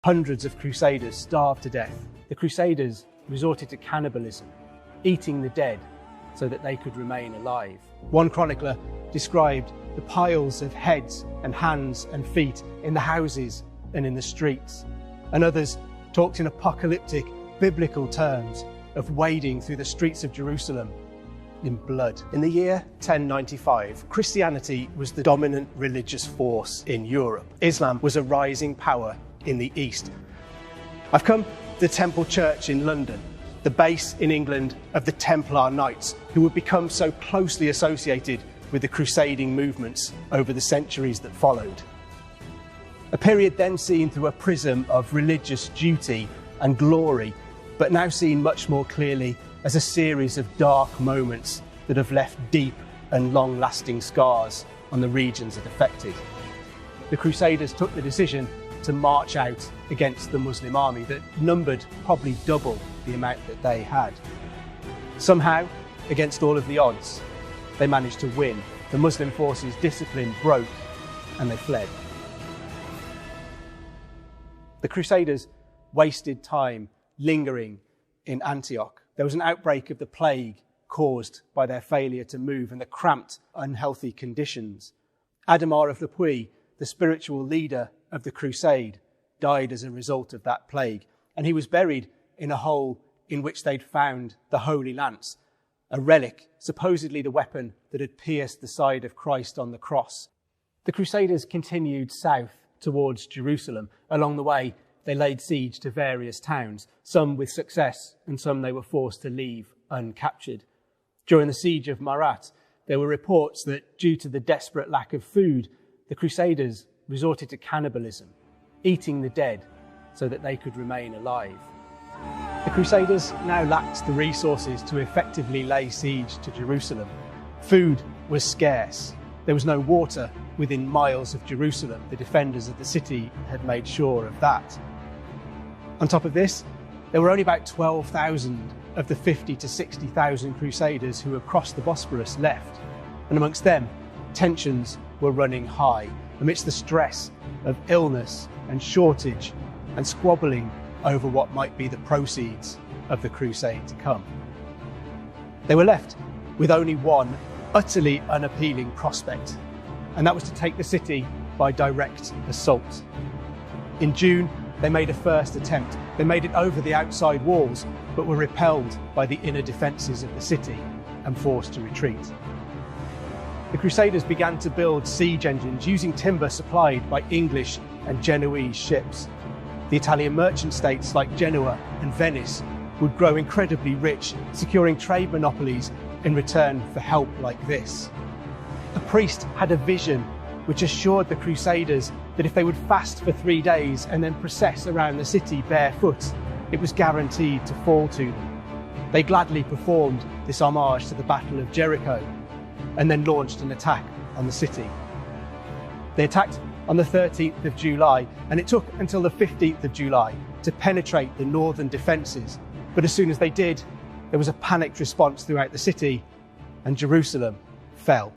Hundreds of Crusaders starved to death. The Crusaders resorted to cannibalism, eating the dead so that they could remain alive. One chronicler described the piles of heads and hands and feet in the houses and in the streets, and others talked in apocalyptic, biblical terms of wading through the streets of Jerusalem in blood. In the year 1095, Christianity was the dominant religious force in Europe. Islam was a rising power in the East. I've come to the Temple Church in London, the base in England of the Templar Knights, who would become so closely associated with the crusading movements over the centuries that followed. A period then seen through a prism of religious duty and glory, but now seen much more clearly as a series of dark moments that have left deep and long-lasting scars on the regions it affected. The Crusaders took the decision to march out against the Muslim army that numbered probably double the amount that they had. Somehow, against all of the odds, they managed to win. The Muslim forces' discipline broke and they fled. The Crusaders wasted time lingering in Antioch. There was an outbreak of the plague caused by their failure to move and the cramped, unhealthy conditions. Adhemar of Lpuy, the spiritual leader of the crusade, died as a result of that plague, and he was buried in a hole in which they'd found the Holy Lance, a relic, supposedly the weapon that had pierced the side of Christ on the cross. The Crusaders continued south towards Jerusalem. Along the way, they laid siege to various towns, some with success and some they were forced to leave uncaptured. During the siege of Marat, there were reports that due to the desperate lack of food, the Crusaders resorted to cannibalism, eating the dead so that they could remain alive. The Crusaders now lacked the resources to effectively lay siege to Jerusalem. Food was scarce. There was no water within miles of Jerusalem. The defenders of the city had made sure of that. On top of this, there were only about 12,000 of the 50 to 60,000 Crusaders who had crossed the Bosphorus left. And amongst them, tensions were running high amidst the stress of illness and shortage and squabbling over what might be the proceeds of the crusade to come. They were left with only one utterly unappealing prospect, and that was to take the city by direct assault. In June, they made a first attempt. They made it over the outside walls, but were repelled by the inner defences of the city and forced to retreat. The Crusaders began to build siege engines using timber supplied by English and Genoese ships. The Italian merchant states like Genoa and Venice would grow incredibly rich, securing trade monopolies in return for help like this. A priest had a vision which assured the Crusaders that if they would fast for 3 days and then process around the city barefoot, it was guaranteed to fall to them. They gladly performed this homage to the Battle of Jericho and then launched an attack on the city. They attacked on the 13th of July, and it took until the 15th of July to penetrate the northern defences. But as soon as they did, there was a panicked response throughout the city, and Jerusalem fell.